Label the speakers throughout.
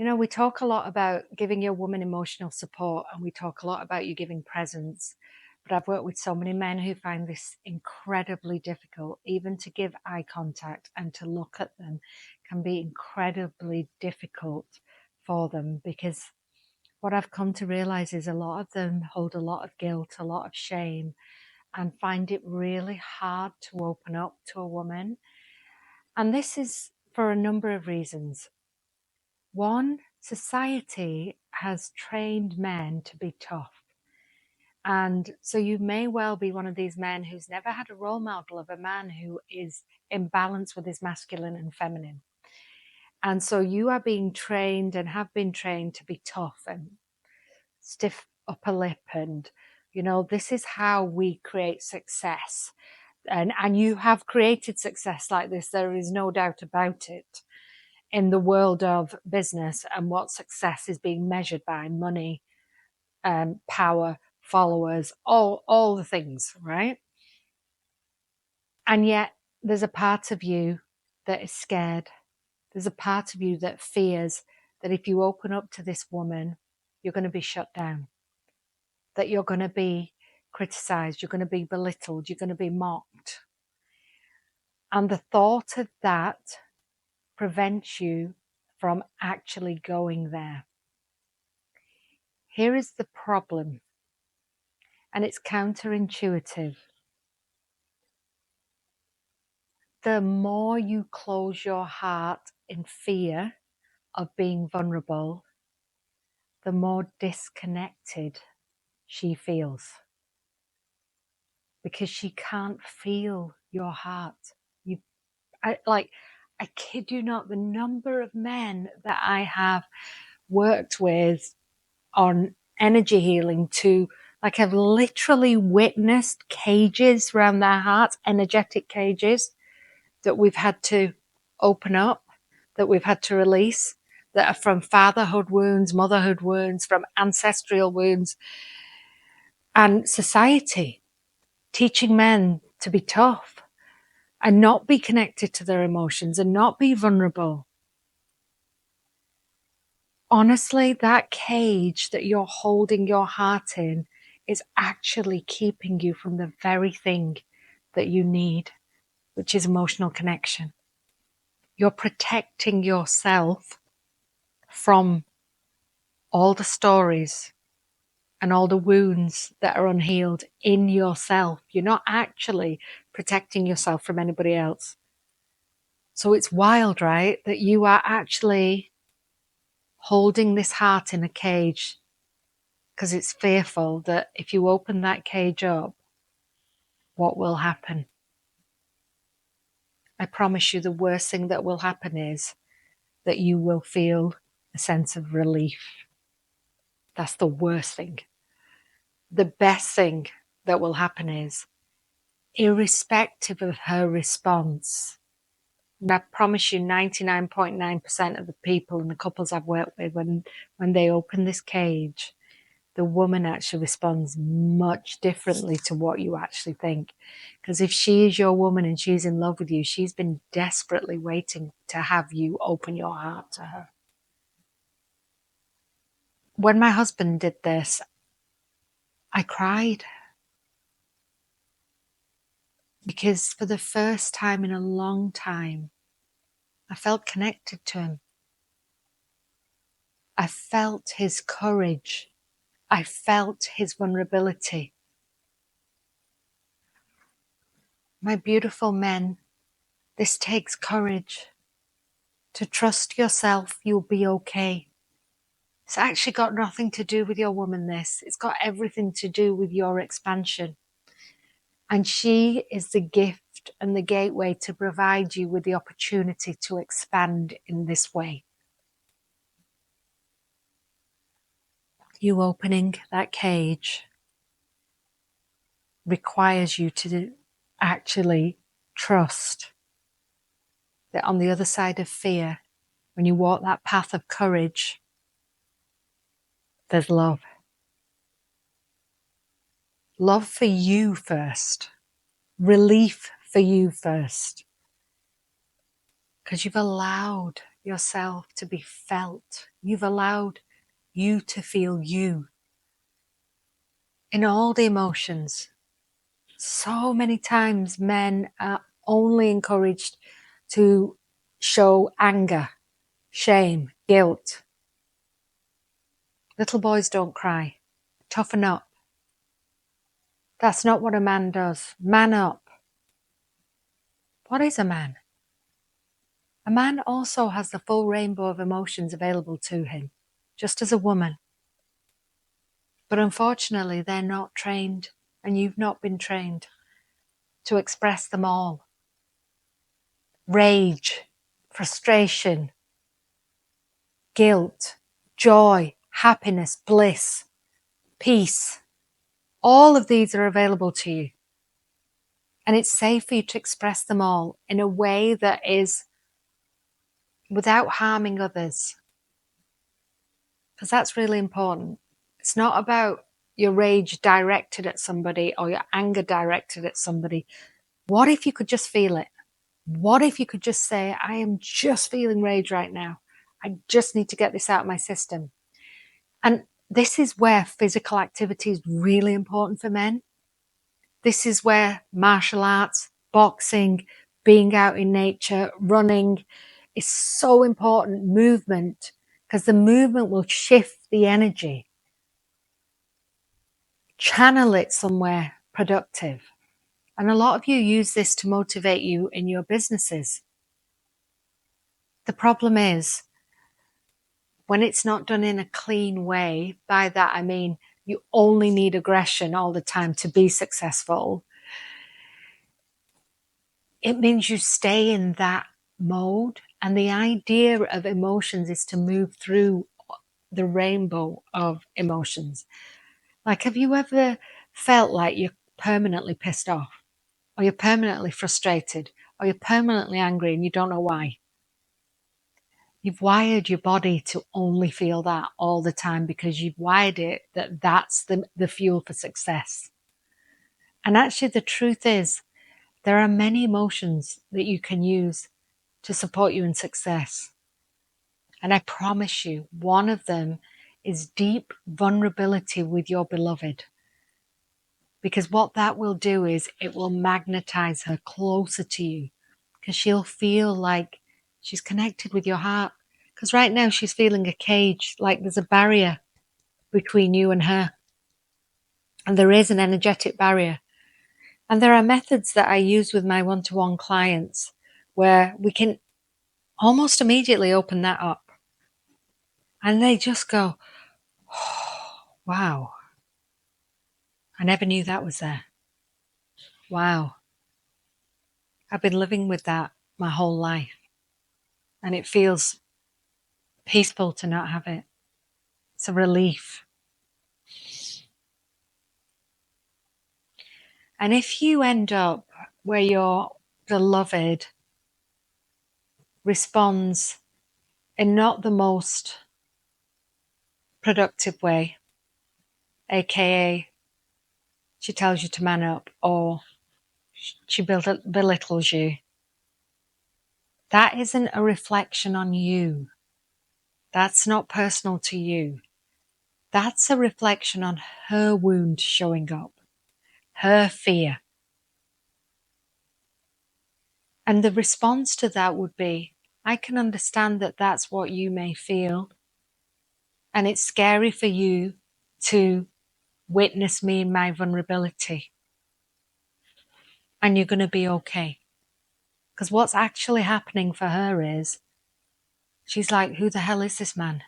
Speaker 1: We talk a lot about giving your woman emotional support and we talk a lot about you giving presents. But I've worked with so many men who find this incredibly difficult. Even to give eye contact and to look at them can be incredibly difficult for them, because what I've come to realize is a lot of them hold a lot of guilt, a lot of shame, and find it really hard to open up to a woman. And this is for a number of reasons. One, society has trained men to be tough. And so you may well be one of these men who's never had a role model of a man who is in balance with his masculine and feminine. And so you are being trained and have been trained to be tough and stiff upper lip. And, this is how we create success. And you have created success like this. There is no doubt about it. In the world of business and what success is being measured by: money, power, followers, all the things, right? And yet there's a part of you that is scared. There's a part of you that fears that if you open up to this woman, you're going to be shut down, that you're going to be criticized, you're going to be belittled, you're going to be mocked. And the thought of that prevents you from actually going there. Here is the problem, and it's counterintuitive. The more you close your heart in fear of being vulnerable, the more disconnected she feels, because she can't feel your heart. I kid you not, the number of men that I have worked with on energy healing to have literally witnessed cages around their hearts, energetic cages that we've had to open up, that we've had to release, that are from fatherhood wounds, motherhood wounds, from ancestral wounds, and society teaching men to be tough and not be connected to their emotions and not be vulnerable. Honestly, that cage that you're holding your heart in is actually keeping you from the very thing that you need, which is emotional connection. You're protecting yourself from all the stories and all the wounds that are unhealed in yourself. You're not actually protecting yourself from anybody else. So it's wild, right? That you are actually holding this heart in a cage because it's fearful that if you open that cage up, what will happen? I promise you the worst thing that will happen is that you will feel a sense of relief. That's the worst thing. The best thing that will happen is, irrespective of her response, and I promise you 99.9% of the people and the couples I've worked with, when they open this cage, the woman actually responds much differently to what you actually think. Because if she is your woman and she's in love with you, she's been desperately waiting to have you open your heart to her. When my husband did this, I cried, because for the first time in a long time, I felt connected to him. I felt his courage. I felt his vulnerability. My beautiful men, this takes courage. To trust yourself, you'll be okay. It's actually got nothing to do with your woman, this. It's got everything to do with your expansion. And she is the gift and the gateway to provide you with the opportunity to expand in this way. You opening that cage requires you to actually trust that on the other side of fear, when you walk that path of courage, there's love. Love for you first. Relief for you first. Because you've allowed yourself to be felt. You've allowed you to feel you in all the emotions. So many times men are only encouraged to show anger, shame, guilt. Little boys don't cry. Toughen up. That's not what a man does. Man up. What is a man? A man also has the full rainbow of emotions available to him, just as a woman. But unfortunately, they're not trained, and you've not been trained to express them all. Rage, frustration, guilt, joy, happiness, bliss, peace. All of these are available to you. And it's safe for you to express them all in a way that is without harming others. Because that's really important. It's not about your rage directed at somebody or your anger directed at somebody. What if you could just feel it? What if you could just say, I am just feeling rage right now. I just need to get this out of my system. And this is where physical activity is really important for men. This is where martial arts, boxing, being out in nature, running is so important. Movement, because the movement will shift the energy. Channel it somewhere productive. And a lot of you use this to motivate you in your businesses. The problem is, when it's not done in a clean way, by that I mean you only need aggression all the time to be successful, it means you stay in that mode. And the idea of emotions is to move through the rainbow of emotions. Like, have you ever felt like you're permanently pissed off, or you're permanently frustrated, or you're permanently angry and you don't know why? You've wired your body to only feel that all the time because you've wired it that that's the fuel for success. And actually, the truth is, there are many emotions that you can use to support you in success. And I promise you, one of them is deep vulnerability with your beloved. Because what that will do is it will magnetize her closer to you, because she'll feel like she's connected with your heart. Because right now she's feeling a cage, like there's a barrier between you and her. And there is an energetic barrier. And there are methods that I use with my one-to-one clients where we can almost immediately open that up. And they just go, oh, wow, I never knew that was there. Wow. I've been living with that my whole life. And it feels peaceful to not have it. It's a relief. And if you end up where your beloved responds in not the most productive way, aka she tells you to man up or she belittles you, that isn't a reflection on you. That's not personal to you. That's a reflection on her wound showing up, her fear. And the response to that would be, I can understand that that's what you may feel. And it's scary for you to witness me in my vulnerability. And you're going to be okay. Because what's actually happening for her is, she's like, who the hell is this man?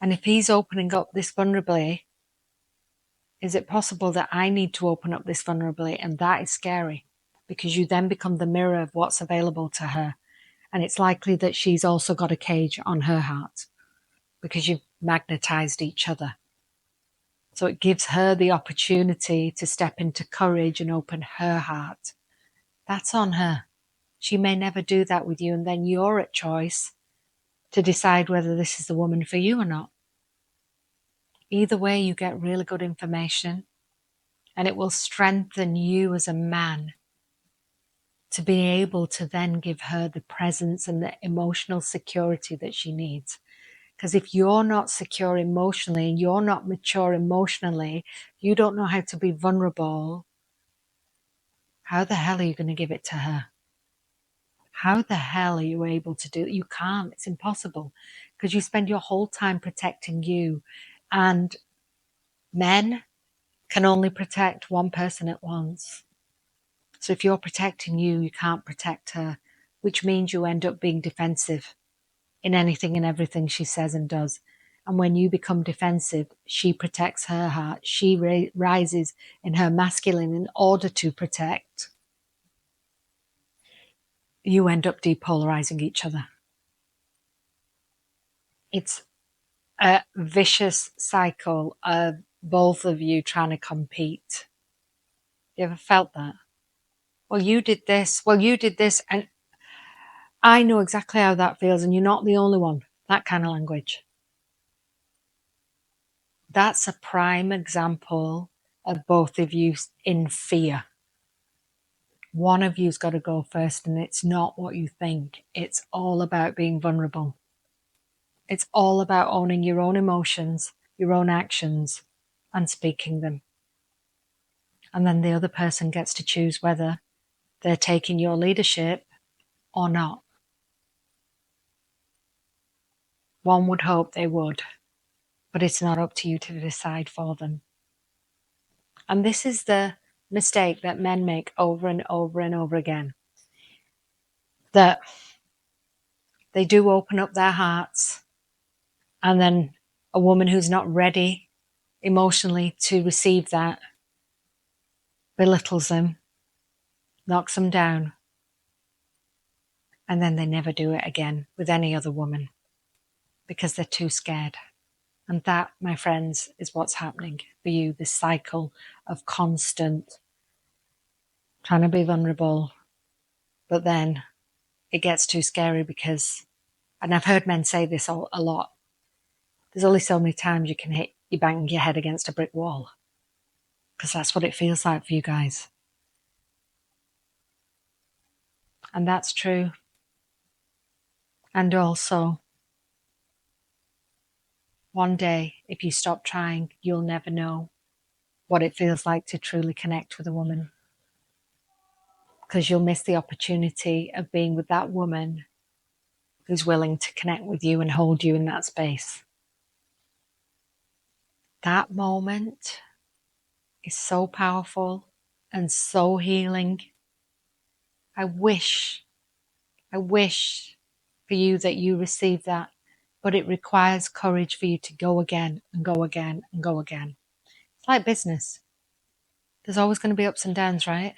Speaker 1: And if he's opening up this vulnerably, is it possible that I need to open up this vulnerably? And that is scary, because you then become the mirror of what's available to her. And it's likely that she's also got a cage on her heart because you've magnetized each other. So it gives her the opportunity to step into courage and open her heart. That's on her. She may never do that with you, and then you're at choice to decide whether this is the woman for you or not. Either way, you get really good information, and it will strengthen you as a man to be able to then give her the presence and the emotional security that she needs. Because if you're not secure emotionally and you're not mature emotionally, you don't know how to be vulnerable, how the hell are you going to give it to her? How the hell are you able to do it? You can't. It's impossible because you spend your whole time protecting you. And men can only protect one person at once. So if you're protecting you, you can't protect her, which means you end up being defensive in anything and everything she says and does. And when you become defensive, she protects her heart. She rises in her masculine in order to protect. You end up depolarizing each other. It's a vicious cycle of both of you trying to compete. You ever felt that? Well, you did this. Well, you did this. And I know exactly how that feels. And you're not the only one. That kind of language. That's a prime example of both of you in fear. One of you's got to go first, and it's not what you think. It's all about being vulnerable. It's all about owning your own emotions, your own actions, and speaking them. And then the other person gets to choose whether they're taking your leadership or not. One would hope they would, but it's not up to you to decide for them. And this is the mistake that men make over and over and over again. That they do open up their hearts, and then a woman who's not ready emotionally to receive that belittles them, knocks them down, and then they never do it again with any other woman because they're too scared. And that, my friends, is what's happening for you, this cycle of constant trying to be vulnerable, but then it gets too scary because, and I've heard men say this a lot, there's only so many times you bang your head against a brick wall, because that's what it feels like for you guys. And that's true. And also, one day, if you stop trying, you'll never know what it feels like to truly connect with a woman, because you'll miss the opportunity of being with that woman who's willing to connect with you and hold you in that space. That moment is so powerful and so healing. I wish for you that you receive that, but it requires courage for you to go again and go again and go again. It's like business. There's always going to be ups and downs, right?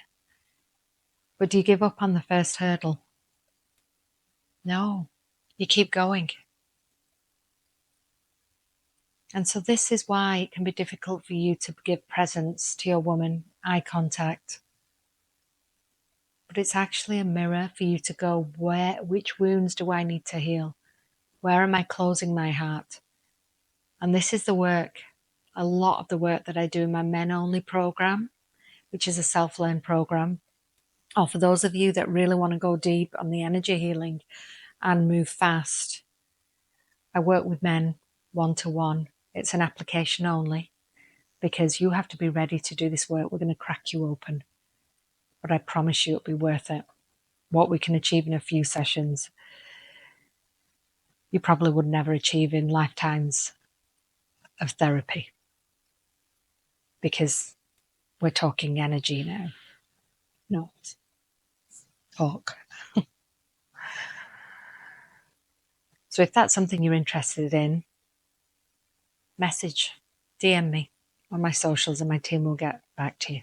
Speaker 1: But do you give up on the first hurdle? No, you keep going. And so this is why it can be difficult for you to give presence to your woman, eye contact. But it's actually a mirror for you to go, which wounds do I need to heal? Where am I closing my heart? And this is the work, a lot of the work that I do in my Men Only program, which is a self-learn program. Or for those of you that really want to go deep on the energy healing and move fast, I work with men one-to-one. It's an application only because you have to be ready to do this work. We're going to crack you open. But I promise you it'll be worth it. What we can achieve in a few sessions, you probably would never achieve in lifetimes of therapy, because we're talking energy now, not talk. So if that's something you're interested in, message, DM me on my socials and my team will get back to you.